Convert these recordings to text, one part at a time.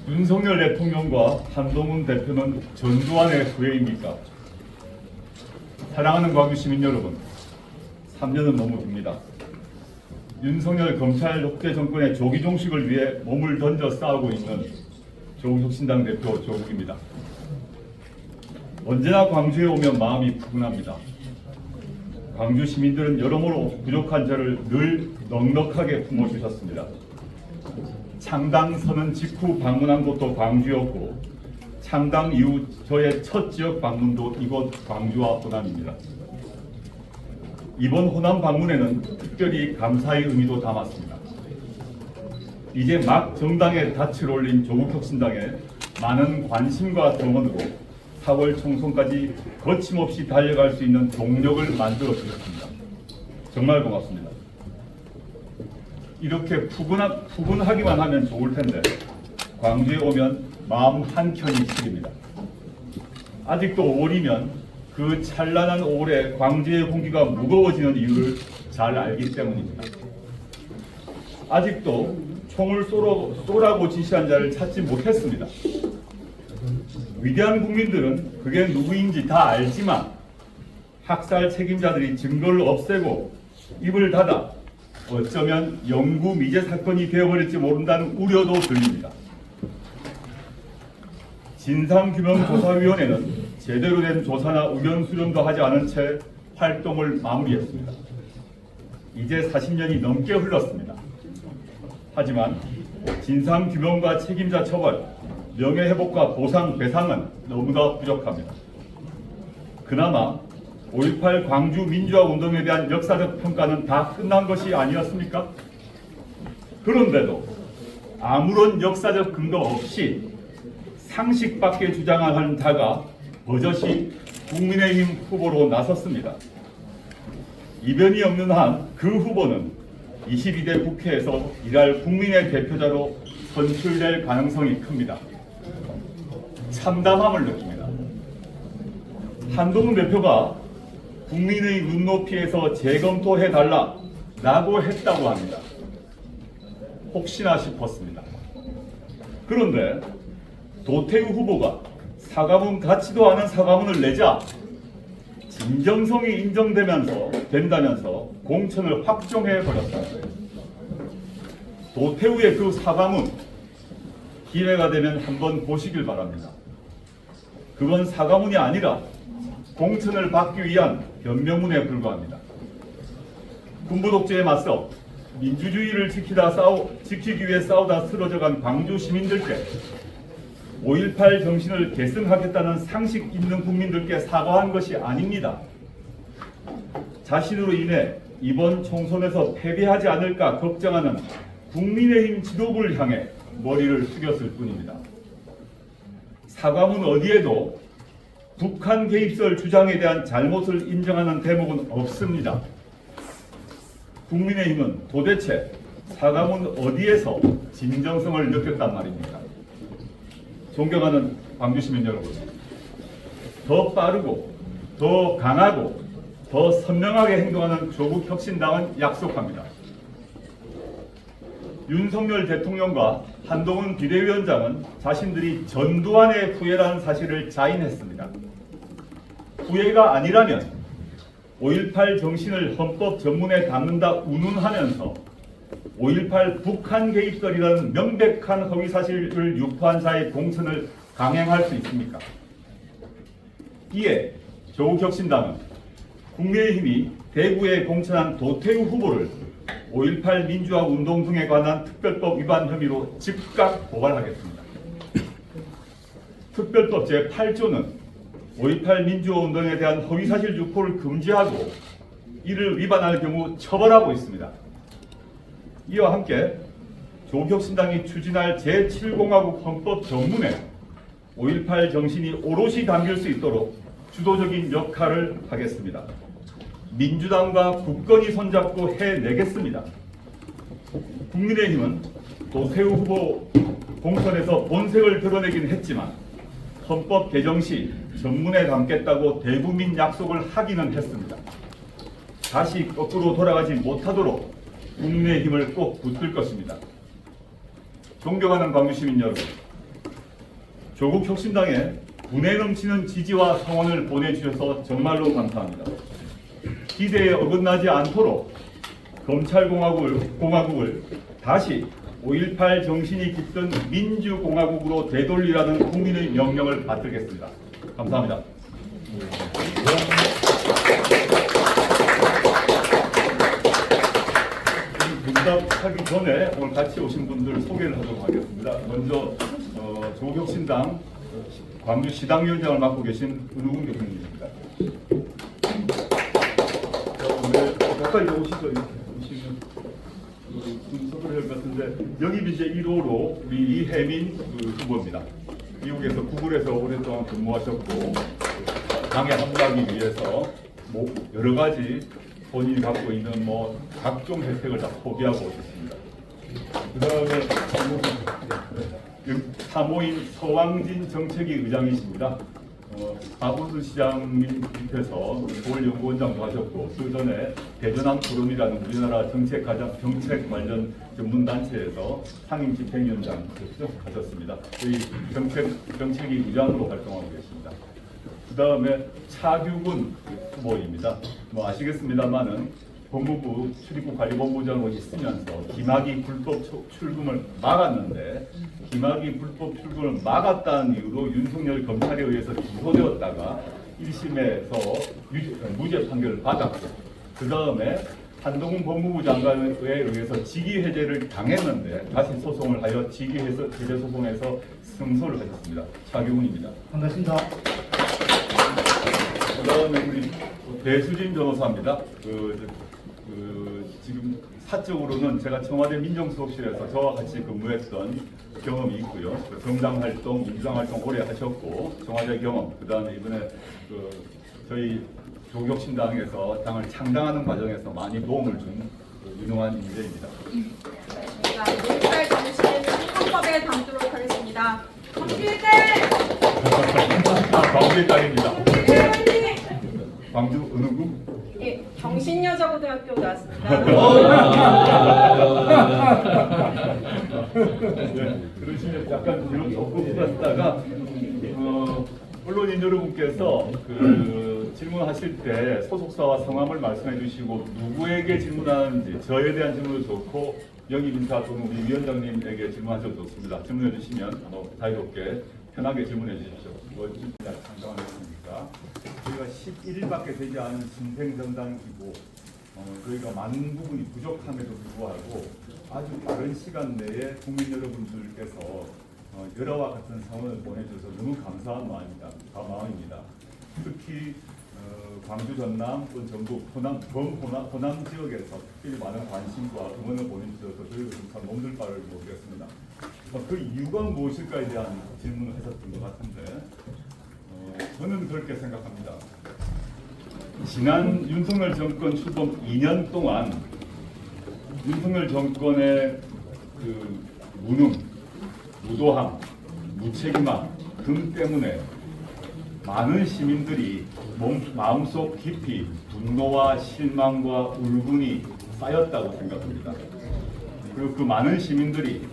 윤석열 대통령과 한동훈 대표는 전두환의 후예입니까? 사랑하는 광주 시민 여러분, 3년은 너무 깁니다. 윤석열 검찰 독재 정권의 조기 종식을 위해 몸을 던져 싸우고 있는 조국혁신당 대표 조국입니다. 언제나 광주에 오면 마음이 푸근합니다. 광주 시민들은 여러모로 부족한 저를 늘 넉넉하게 품어주셨습니다. 창당 선언 직후 방문한 곳도 광주였고 창당 이후 저의 첫 지역 방문도 이곳 광주와 호남입니다. 이번 호남 방문에는 특별히 감사의 의미도 담았습니다. 이제 막 정당에 닻을 올린 조국혁신당에 많은 관심과 성원으로 4월 총선까지 거침없이 달려갈 수 있는 동력을 만들어 주셨습니다. 정말 고맙습니다. 이렇게 푸근하기만 하면 좋을 텐데 광주에 오면 마음 한켠이 시립니다. 아직도 5월이면 그 찬란한 5월에 광주의 공기가 무거워지는 이유를 잘 알기 때문입니다. 아직도 총을 쏘라고 지시한 자를 찾지 못했습니다. 위대한 국민들은 그게 누구인지 다 알지만 학살 책임자들이 증거를 없애고 입을 닫아 어쩌면 영구 미제 사건이 되어버릴지 모른다는 우려도 들립니다. 진상규명조사위원회는 제대로 된 조사나 의견 수렴도 하지 않은 채 활동을 마무리했습니다. 이제 40년이 넘게 흘렀습니다. 하지만 진상규명과 책임자 처벌, 명예회복과 보상, 배상은 너무나 부족합니다. 그나마 5.18 광주 민주화 운동에 대한 역사적 평가는 다 끝난 것이 아니었습니까? 그런데도 아무런 역사적 근거 없이 상식밖에 주장하는 자가 버젓이 국민의힘 후보로 나섰습니다. 이변이 없는 한 그 후보는 22대 국회에서 일할 국민의 대표자로 선출될 가능성이 큽니다. 참담함을 느낍니다. 한동훈 대표가 국민의 눈높이에서 재검토해달라고 했다고 합니다. 혹시나 싶었습니다. 그런데 도태우 후보가 사과문 같지도 않은 사과문을 내자 진정성이 된다면서 공천을 확정해버렸습니다. 도태우의 그 사과문 기회가 되면 한번 보시길 바랍니다. 그건 사과문이 아니라 공천을 받기 위한 변명문에 불과합니다. 군부 독재에 맞서 민주주의를 지키기 위해 싸우다 쓰러져간 광주 시민들께 5.18 정신을 계승하겠다는 상식 있는 국민들께 사과한 것이 아닙니다. 자신으로 인해 이번 총선에서 패배하지 않을까 걱정하는 국민의힘 지도부를 향해 머리를 숙였을 뿐입니다. 사과문 어디에도 북한 개입설 주장에 대한 잘못을 인정하는 대목은 없습니다. 국민의힘은 도대체 사과문 어디에서 진정성을 느꼈단 말입니까? 존경하는 광주 시민 여러분, 더 빠르고 더 강하고 더 선명하게 행동하는 조국혁신당은 약속합니다. 윤석열 대통령과 한동훈 비대위원장은 자신들이 전두환의 후예라는 사실을 자인했습니다. 후예가 아니라면 5.18 정신을 헌법 전문에 담는다 운운하면서 5.18 북한 개입설이라는 명백한 허위사실을 유포한 자의 공천을 강행할 수 있습니까? 이에 조국혁신당은 국민의힘이 대구에 공천한 도태우 후보를 5.18 민주화 운동 등에 관한 특별법 위반 혐의로 즉각 고발하겠습니다. 특별법 제8조는 5.18 민주화 운동에 대한 허위사실 유포를 금지하고 이를 위반할 경우 처벌하고 있습니다. 이와 함께 조국혁신당이 추진할 제7공화국 헌법 전문에 5.18 정신이 오롯이 담길 수 있도록 주도적인 역할을 하겠습니다. 민주당과 굳건히 손잡고 해내겠습니다. 국민의힘은 도태우 후보 공천에서 본색을 드러내긴 했지만 헌법 개정 시 전문에 담겠다고 대국민 약속을 하기는 했습니다. 다시 거꾸로 돌아가지 못하도록 국민의힘을 꼭 붙들 것입니다. 존경하는 광주 시민 여러분, 조국 혁신당에 분에 넘치는 지지와 성원을 보내주셔서 정말로 감사합니다. 기대에 어긋나지 않도록 검찰공화국을 다시 5.18 정신이 깃든 민주공화국으로 되돌리라는 국민의 명령을 받들겠습니다. 감사합니다. 응답하기 전에 오늘 같이 오신 분들 소개를 하도록 하겠습니다. 먼저 조국혁신당 광주시당위원장을 맡고 계신 은우군 교수님입니다. 오늘 가까이 오시죠. 오시면 순서를 할 것 같은데 여기 이제 1호로 우리 이혜민 후보입니다. 미국에서 구글에서 오랫동안 근무하셨고 당에 합류하기 위해서 여러 가지 본인이 갖고 있는 각종 혜택을 다 포기하고 오셨습니다. 그다음에 사모인 서왕진 정책위 의장이십니다. 박원순 시장님 밑에서 서울연구원장도 하셨고 그 전에 대전항 포럼이라는 우리나라 정책 관련 전문 단체에서 상임 집행위원장 하셨습니다. 저희 정책위 의장으로 활동하고 계십니다. 그 다음에 차규근 후보입니다. 아시겠습니다만은 법무부 출입국 관리본부장으로 있으면서 김학의 불법 출금을 막았는데 김학의 불법 출금을 막았다는 이유로 윤석열 검찰에 의해서 기소되었다가 1심에서 무죄 판결을 받았고 그 다음에 한동훈 법무부 장관에 의해서 직위해제를 당했는데 다시 소송을 하여 직위해제 소송에서 승소를 하셨습니다. 차규근입니다. 반갑습니다. 그 다음에 우리 배수진 변호사입니다. 지금 사적으로는 제가 청와대 민정수석실에서 저와 같이 근무했던 경험이 있고요. 정당 활동, 민주당 활동 오래 하셨고 청와대 경험, 그 다음에 이번에 저희 조국혁신당에서 당을 창당하는 과정에서 많이 도움을 준 유능한 인재입니다. 자, 5.18 정신을 헌법에 담도록 하겠습니다. 광주의 딸! 광주의 딸입니다. 네, 광주 어느 구? 예, 경신여자고등학교 나왔습니다. 네, 그러시면 약간 뒤로 조금 갔다가 언론인 여러분께서 질문하실 때 소속사와 성함을 말씀해 주시고 누구에게 질문하는지 저에 대한 질문도 좋고 영입인사 또는 우리 위원장님에게 질문하셔도 좋습니다. 질문해 주시면 자유롭게 편하게 질문해 주십시오. 상담하겠습니까? 저희가 11일밖에 되지 않은 신생정당이고 저희가 많은 부분이 부족함에도 불구하고 아주 빠른 시간 내에 국민 여러분들께서 열화와 같은 성원을 보내주셔서 너무 감사한 마음입니다. 특히 광주 전남 또는 전북 호남 지역에서 특별히 많은 관심과 응원을 보내주셔서 저희도 참 몸둘 바를 모르겠습니다. 그 이유가 무엇일까에 대한 질문을 하셨던 것 같은데 저는 그렇게 생각합니다. 지난 윤석열 정권 출범 2년 동안 윤석열 정권의 무능, 무도함, 무책임함 등 때문에 많은 시민들이 마음속 깊이 분노와 실망과 울분이 쌓였다고 생각합니다. 그리고 그 많은 시민들이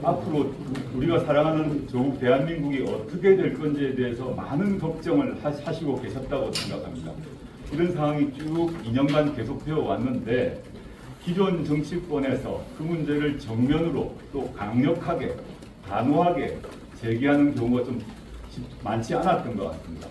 앞으로 우리가 사랑하는 조국 대한민국이 어떻게 될 건지에 대해서 많은 걱정을 하시고 계셨다고 생각합니다. 이런 상황이 쭉 2년간 계속되어 왔는데 기존 정치권에서 그 문제를 정면으로 또 강력하게 단호하게 제기하는 경우가 좀 많지 않았던 것 같습니다.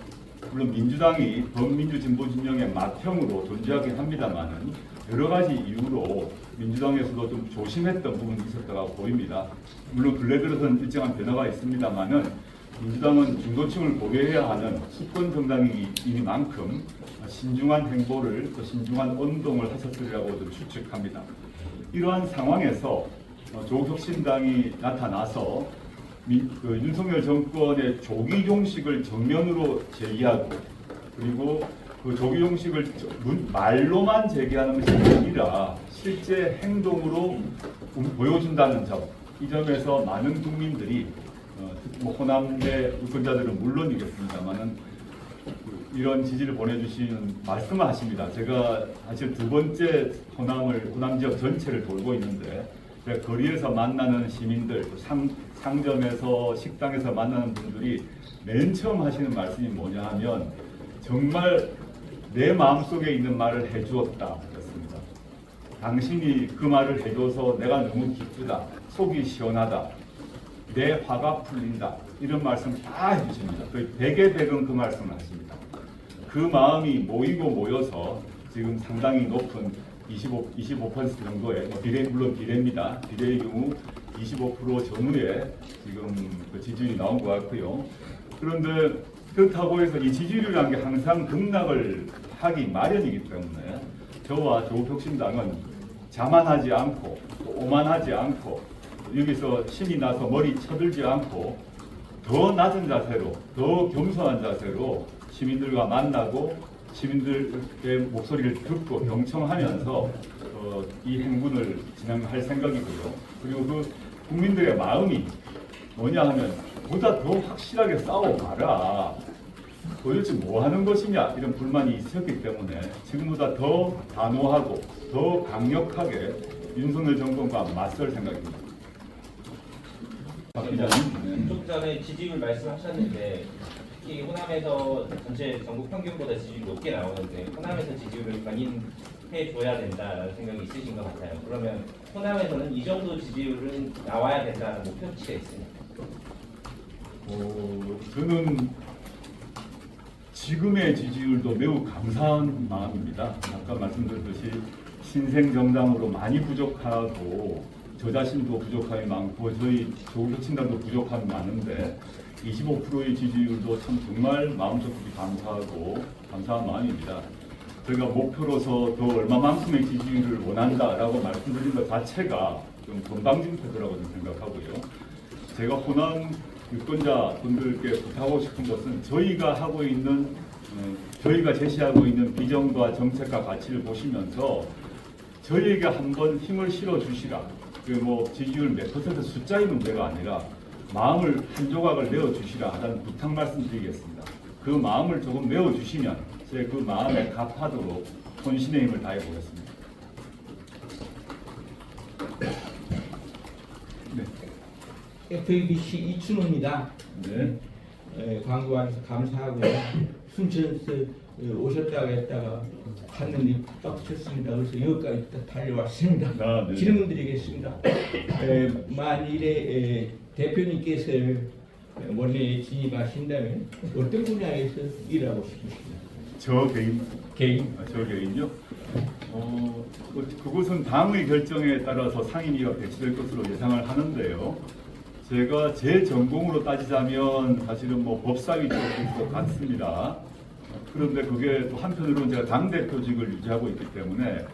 물론 민주당이 범민주 진보 진영의 맏형으로 존재하긴 합니다만은 여러 가지 이유로 민주당에서도 좀 조심했던 부분이 있었다고 보입니다. 물론 근래 들어서는 일정한 변화가 있습니다만은 민주당은 중도층을 고려해야 하는 수권 정당이니만큼 신중한 행보를 또 신중한 언동을 하셨으리라고 좀 추측합니다. 이러한 상황에서 조국혁신당이 나타나서 윤석열 정권의 조기 종식을 정면으로 제기하고 그리고 그 조기 종식을 말로만 제기하는 것이 아니라 실제 행동으로 보여준다는 점, 이 점에서 많은 국민들이 호남대 유권자들은 물론이겠습니다만은 이런 지지를 보내주시는 말씀을 하십니다. 제가 사실 두 번째 호남 지역 전체를 돌고 있는데 거리에서 만나는 시민들, 상점에서 식당에서 만나는 분들이 맨 처음 하시는 말씀이 뭐냐 하면 정말 내 마음속에 있는 말을 해주었다 그렇습니다. 당신이 그 말을 해줘서 내가 너무 기쁘다, 속이 시원하다, 내 화가 풀린다, 이런 말씀 다 해주십니다. 거의 100에 100은 그 말씀을 하십니다. 그 마음이 모이고 모여서 지금 상당히 높은 25% 정도의 물론 비례입니다. 비례의 경우 25% 전후에 지금 그 지지율이 나온 것 같고요. 그런데 그렇다고 해서 이 지지율이라는 게 항상 급락을 하기 마련이기 때문에 저와 조국혁신당은 자만하지 않고 또 오만하지 않고 여기서 신이 나서 머리 쳐들지 않고 더 낮은 자세로, 더 겸손한 자세로 시민들과 만나고 시민들의 목소리를 듣고 경청하면서 이 행군을 진행할 생각이고요. 그리고 그 국민들의 마음이 뭐냐 하면 보다 더 확실하게 싸워봐라, 도대체 뭐 하는 것이냐, 이런 불만이 있었기 때문에 지금보다 더 단호하고 더 강력하게 윤석열 정권과 맞설 생각입니다. 박 기자님. 좀 전에 지지율 말씀하셨는데 특히 호남에서 전체 전국 평균보다 지지율이 높게 나오는데 호남에서 지지율을 견인해 줘야 된다라는 생각이 있으신 것 같아요. 그러면 호남에서는 이 정도 지지율은 나와야 된다는 목표치가 있습니다. 저는 지금의 지지율도 매우 감사한 마음입니다. 아까 말씀드렸듯이 신생 정당으로 많이 부족하고 저 자신도 부족함이 많고 저희 조국혁신당도 부족함이 많은데 25%의 지지율도 참 정말 마음속으로 감사하고 감사한 마음입니다. 저희가 목표로서 더 얼마만큼의 지지율을 원한다라고 말씀드린 것 자체가 좀 건방진 태도라고 생각하고요. 제가 호남 유권자 분들께 부탁하고 싶은 것은 저희가 하고 있는 저희가 제시하고 있는 비전과 정책과 가치를 보시면서 저희에게 한번 힘을 실어 주시라. 지지율 몇 퍼센트 숫자의 문제가 아니라 마음을 한 조각을 내어 주시라 하는 부탁 말씀드리겠습니다. 그 마음을 조금 내어 주시면 제 그 마음에 갚하도록 혼신의 힘을 다해 보겠습니다. 네. FABC 이춘호입니다. 네. 광고 와서 감사하고요. 순천에서 오셨다고 했다가 갔는데 빡쳤습니다. 그래서 여기까지 달려왔습니다. 아, 네. 질문 드리겠습니다. 만일에 대표님께서 원내 진입하신다면 어떤 분야에서 일하고 싶으십니까? 저 개인? 저 개인요? 그것은 당의 결정에 따라서 상임위가 배치될 것으로 예상을 하는데요. 제가 제 전공으로 따지자면 사실은 법사위 쪽일 것 같습니다. 그런데 그게 또 한편으로는 제가 당대표직을 유지하고 있기 때문에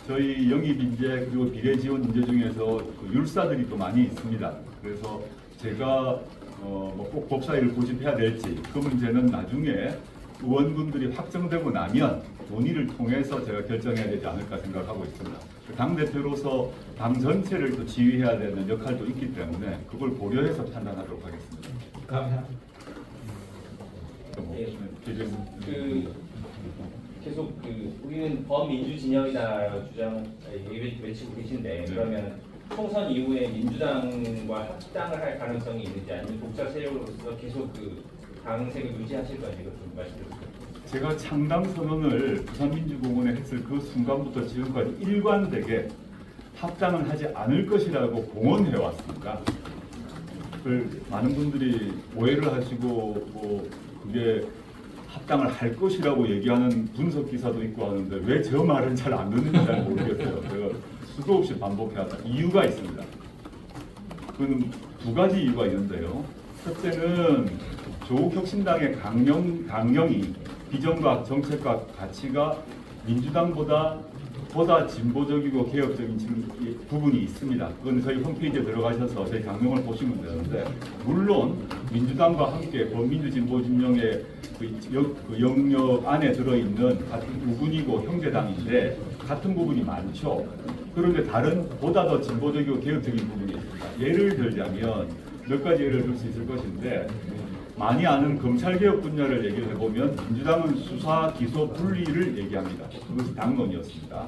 저희 영입인재 그리고 비례지원 인재 중에서 그 율사들이 또 많이 있습니다. 그래서 제가 꼭 법사위를 고집해야 될지 그 문제는 나중에 의원분들이 확정되고 나면 논의를 통해서 제가 결정해야 되지 않을까 생각하고 있습니다. 당대표로서 당 전체를 또 지휘해야 되는 역할도 있기 때문에 그걸 고려해서 판단하도록 하겠습니다. 감사합니다. 계속 우리는 범민주 진영이다 주장 외치고 계신데 그러면 총선 이후에 민주당과 합당을 할 가능성이 있는지 아니면 독자 세력으로서 계속 당색을 유지하실 건지 좀 말씀해주세요. 제가 창당 선언을 부산민주공원에 했을 그 순간부터 지금까지 일관되게 합당을 하지 않을 것이라고 공언해 왔습니다. 많은 분들이 오해를 하시고 그게 합당을 할 것이라고 얘기하는 분석 기사도 있고 하는데 왜 저 말은 잘 안 듣는지 잘 모르겠어요. 제가 수도 없이 반복해왔다. 이유가 있습니다. 그건 두 가지 이유가 있는데요. 첫째는 조국혁신당의 강령이 비전과 정책과 가치가 민주당보다 진보적이고 개혁적인 부분이 있습니다. 그건 저희 홈페이지에 들어가셔서 저희 강령을 보시면 되는데 물론 민주당과 함께 범민주 진보 진영의 그 영역 안에 들어있는 같은 우군이고 형제당인데 같은 부분이 많죠. 그런데 보다 더 진보적이고 개혁적인 부분이 있습니다. 예를 들자면 몇 가지 예를 들 수 있을 것인데 많이 아는 검찰개혁 분야를 얘기를 해보면 민주당은 수사, 기소 분리를 얘기합니다. 그것이 당론이었습니다.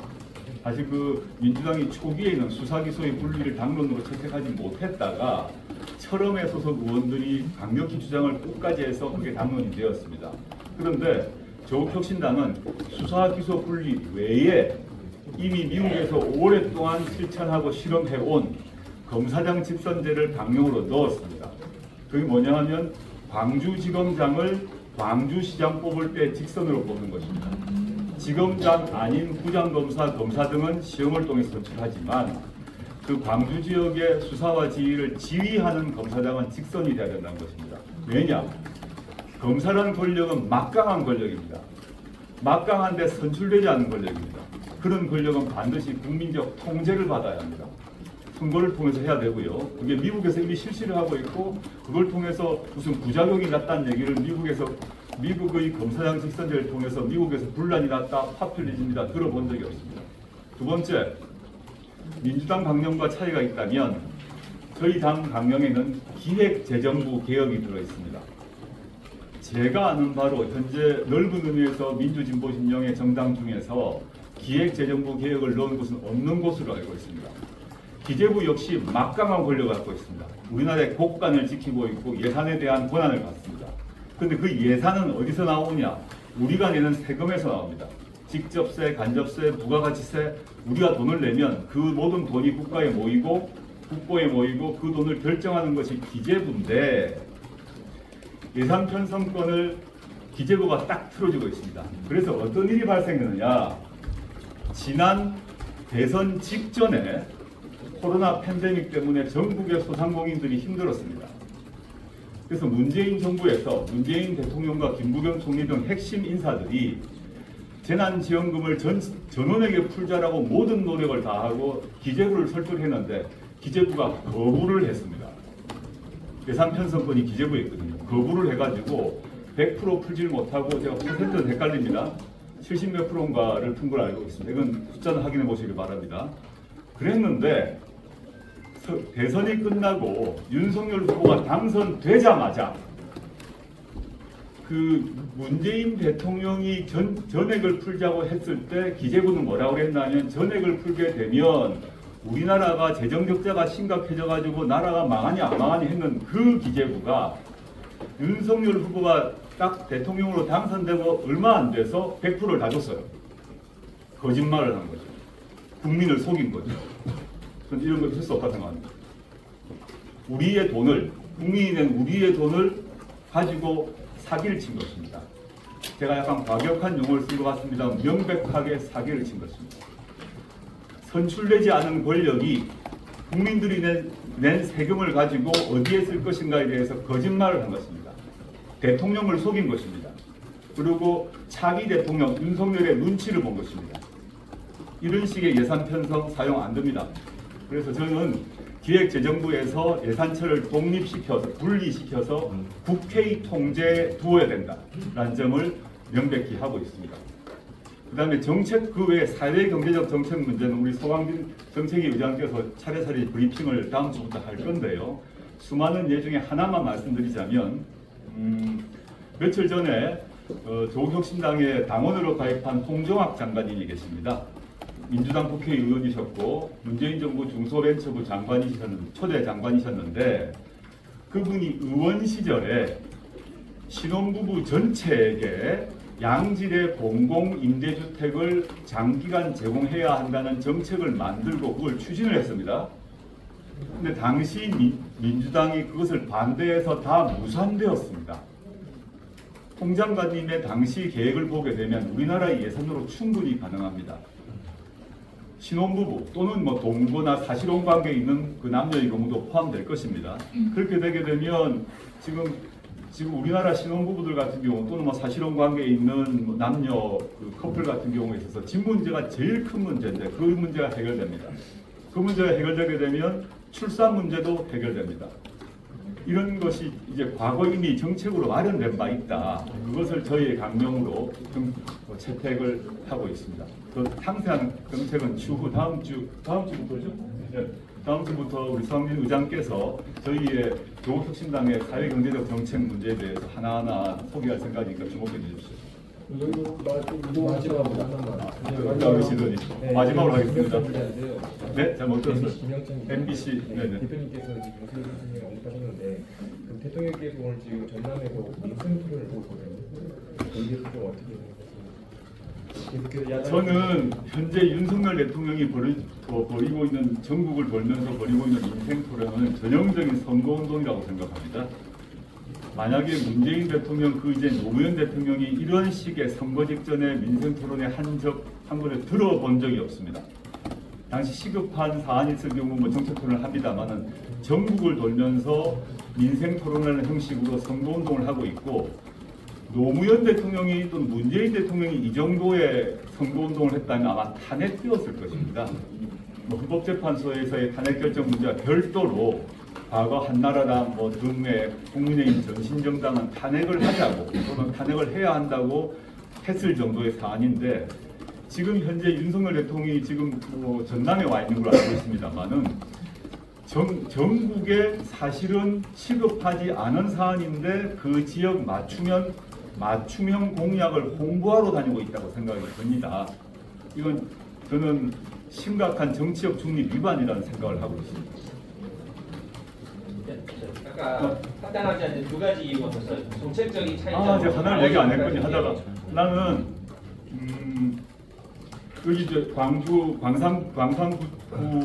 사실 그 민주당이 초기에는 수사기소의 분리를 당론으로 채택하지 못했다가 철험의 소속 의원들이 강력히 주장을 끝까지 해서 그게 당론이 되었습니다. 그런데 조국혁신당은 수사기소 분리 외에 이미 미국에서 오랫동안 실천하고 실험해온 검사장 직선제를 당론으로 넣었습니다. 그게 뭐냐 하면 광주지검장을 광주시장 뽑을 때 직선으로 뽑는 것입니다. 지검장 아닌 부장검사, 검사 등은 시험을 통해 선출하지만 그 광주 지역의 수사와 지휘를 지휘하는 검사장은 직선이 돼야 된다는 것입니다. 왜냐? 검사라는 권력은 막강한 권력입니다. 막강한데 선출되지 않은 권력입니다. 그런 권력은 반드시 국민적 통제를 받아야 합니다. 선거를 통해서 해야 되고요. 그게 미국에서 이미 실시를 하고 있고 그걸 통해서 무슨 부작용이 났다는 얘기를 미국의 검사장 직선제를 통해서 미국에서 분란이 났다, 파퓰리즘이다 들어본 적이 없습니다. 두 번째, 민주당 강령과 차이가 있다면 저희 당 강령에는 기획재정부 개혁이 들어있습니다. 제가 아는 바로 현재 넓은 의미에서 민주진보진영의 정당 중에서 기획재정부 개혁을 넣은 곳은 없는 곳으로 알고 있습니다. 기재부 역시 막강한 권력을 갖고 있습니다. 우리나라의 국간을 지키고 있고 예산에 대한 권한을 갖습니다. 그런데 그 예산은 어디서 나오냐? 우리가 내는 세금에서 나옵니다. 직접세, 간접세, 부가가치세, 우리가 돈을 내면 그 모든 돈이 국가에 모이고 국고에 모이고 그 돈을 결정하는 것이 기재부인데 예산 편성권을 기재부가 딱 틀어주고 있습니다. 그래서 어떤 일이 발생했느냐? 지난 대선 직전에 코로나 팬데믹 때문에 전국의 소상공인들이 힘들었습니다. 그래서 문재인 정부에서 문재인 대통령과 김부겸 총리 등 핵심 인사들이 재난지원금을 전원에게 풀자라고 모든 노력을 다하고 기재부를 설득했는데 기재부가 거부를 했습니다. 예산 편성권이 기재부에 있거든요. 거부를 해가지고 100% 풀지를 못하고 제가 퍼센트는 헷갈립니다. 70몇 프로인가를 푼 걸 알고 있습니다. 이건 숫자는 확인해 보시길 바랍니다. 그랬는데 대선이 끝나고 윤석열 후보가 당선되자마자 그 문재인 대통령이 전액을 풀자고 했을 때 기재부는 뭐라고 했냐면 전액을 풀게 되면 우리나라가 재정 적자가 심각해져 가지고 나라가 망하니 안 망하니 했는 그 기재부가 윤석열 후보가 딱 대통령으로 당선되고 얼마 안 돼서 100%를 다 줬어요. 거짓말을 한 거죠. 국민을 속인 거죠. 저는 이런 거 있을 수 없다고 생각합니다. 우리의 돈을, 국민이 낸 우리의 돈을 가지고 사기를 친 것입니다. 제가 약간 과격한 용어를 쓴 것 같습니다. 명백하게 사기를 친 것입니다. 선출되지 않은 권력이 국민들이 낸 세금을 가지고 어디에 쓸 것인가에 대해서 거짓말을 한 것입니다. 대통령을 속인 것입니다. 그리고 차기 대통령 윤석열의 눈치를 본 것입니다. 이런 식의 예산 편성 사용 안 됩니다. 그래서 저는 기획재정부에서 예산처를 독립시켜서 분리시켜서 국회의 통제에 두어야 된다라는 점을 명백히 하고 있습니다. 그 다음에 정책 그 외에 사회경제적 정책 문제는 우리 소강진 정책위 의장께서 차례차례 브리핑을 다음 주부터 할 건데요. 수많은 예 중에 하나만 말씀드리자면 며칠 전에 조국혁신당의 당원으로 가입한 홍정학 장관님이 계십니다. 민주당 국회의원이셨고 문재인 정부 중소벤처부 초대 장관이셨는데 그분이 의원 시절에 신혼부부 전체에게 양질의 공공임대주택을 장기간 제공해야 한다는 정책을 만들고 그걸 추진을 했습니다. 근데 당시 민주당이 그것을 반대해서 다 무산되었습니다. 홍 장관님의 당시 계획을 보게 되면 우리나라의 예산으로 충분히 가능합니다. 신혼부부 또는 뭐 동거나 사실혼 관계에 있는 그 남녀의 경우도 포함될 것입니다. 그렇게 되게 되면 지금 우리나라 신혼부부들 같은 경우 또는 뭐 사실혼 관계에 있는 뭐 남녀 그 커플 같은 경우에 있어서 집 문제가 제일 큰 문제인데 그 문제가 해결됩니다. 그 문제가 해결되게 되면 출산 문제도 해결됩니다. 이런 것이 이제 과거 이미 정책으로 마련된 바 있다. 그것을 저희의 강령으로 채택을 하고 있습니다. 그 상세한 정책은 추후 다음 주부터죠? 네. 다음 주부터 우리 서강진 의장께서 저희의 조국혁신당의 사회경제적 정책 문제에 대해서 하나하나 소개할 생각이니까 주목해 주십시오. 시더니 마지막으로 하겠습니다. 네, 잘 못 들었어요. MBC 네네. 대표님께서 지금 윤석열 대통령이 언급하셨는데 그럼 대통령께서 오늘 지금 전남에서 민생토론을 보고 있거든요. 이게 좀 어떻게 생각하십니까? 저는 현재 윤석열 대통령이 벌이고 있는 전국을 돌면서 벌이고 있는 인생 토론은 전형적인 선거운동이라고 생각합니다. 만약에 문재인 대통령 그 이제 노무현 대통령이 이런 식의 선거 직전에 민생 토론에 한 번을 들어본 적이 없습니다. 당시 시급한 사안이 있을 경우 뭐 정책 토론을 합니다만은 전국을 돌면서 민생 토론하는 형식으로 선거 운동을 하고 있고 노무현 대통령이 또는 문재인 대통령이 이 정도의 선거 운동을 했다면 아마 탄핵되었을 것입니다. 뭐 헌법재판소에서의 탄핵 결정 문제와 별도로 과거 한나라당 등의 국민의힘 전신정당은 탄핵을 하자고 또는 탄핵을 해야 한다고 했을 정도의 사안인데 지금 현재 윤석열 대통령이 지금 전남에 와 있는 걸로 알고 있습니다만은 전국에 사실은 취급하지 않은 사안인데 그 지역 맞춤형 공약을 홍보하러 다니고 있다고 생각이 듭니다. 이건 저는 심각한 정치적 중립 위반이라는 생각을 하고 있습니다. 아까 판단하지 않는 두 가지 이유가 있어서 정책적인 차이점. 제가 하나를 얘기 안 했거든요. 하다가 나는 여기 광산구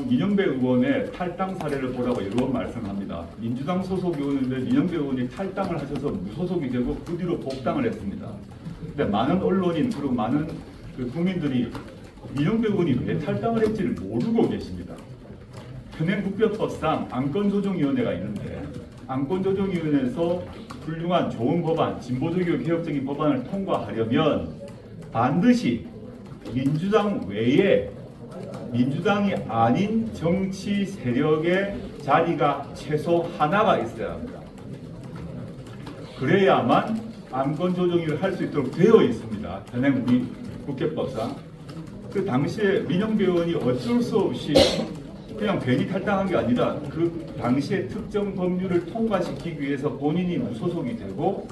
민영배 의원의 탈당 사례를 보라고 여러 번 말씀합니다. 민주당 소속 의원인데 민영배 의원이 탈당을 하셔서 무소속이 되고 그 뒤로 복당을 했습니다. 근데 많은 언론인 그리고 많은 국민들이 민영배 의원이 왜 탈당을 했지를 모르고 계십니다. 현행국회법상 안건조정위원회가 있는데 안건조정위원회에서 훌륭한 좋은 법안, 진보적이고 개혁적인 법안을 통과하려면 반드시 민주당 외에 민주당이 아닌 정치 세력의 자리가 최소 하나가 있어야 합니다. 그래야만 안건조정위를 할 수 있도록 되어 있습니다. 현행 우리 국회법상. 그 당시에 민영배 의원이 어쩔 수 없이 그냥 괜히 탈당한 게 아니라 그 당시에 특정 법률을 통과시키기 위해서 본인이 무소속이 되고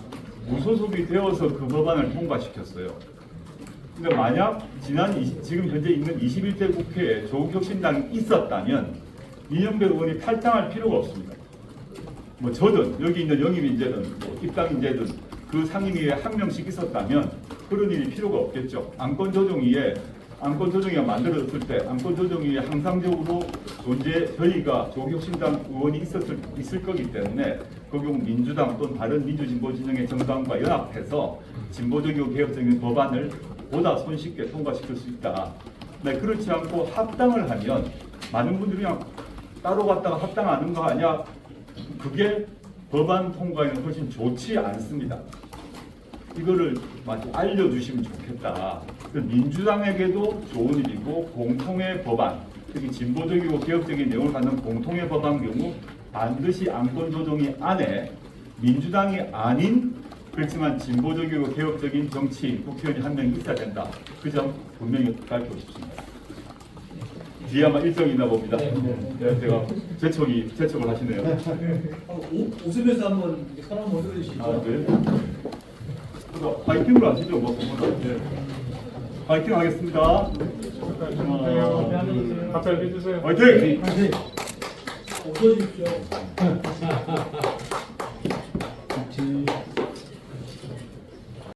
무소속이 되어서 그 법안을 통과시켰어요. 근데 만약 지금 현재 있는 21대 국회에 조국혁신당이 있었다면 민영배 의원이 탈당할 필요가 없습니다. 뭐 저든 여기 있는 영입인재든 입당인재든 그 상임위에 한 명씩 있었다면 그런 일이 필요가 없겠죠. 안건조정위가 만들어졌을 때 안건조정위에 항상적으로 저희가 조국혁신당 의원이 있을 거기 때문에 그 경우 민주당 또는 다른 민주진보 진영의 정당과 연합해서 진보적이고 개혁적인 법안을 보다 손쉽게 통과시킬 수 있다. 네, 그렇지 않고 합당을 하면 많은 분들이 그냥 따로 갔다가 합당하는 거 아니야? 그게 법안 통과에는 훨씬 좋지 않습니다. 이거를 알려주시면 좋겠다. 민주당에게도 좋은 일이고 공통의 법안, 특히 진보적이고 개혁적인 내용을 갖는 공통의 법안 경우 반드시 안건조정위 안에 민주당이 아닌 그렇지만 진보적이고 개혁적인 정치인 국회의원이 한 명 있어야 된다. 그 점 분명히 밝히고 싶습니다. 뒤에 아마 일정이 있나 봅니다. 네, 제가 재촉을 하시네요. 웃으면서 한번 사람 한번 해주시죠. 네. 파이팅으로 하시죠. 네. 파이팅 하겠습니다. 각자 해주세요. 파이팅! 웃어주십시오.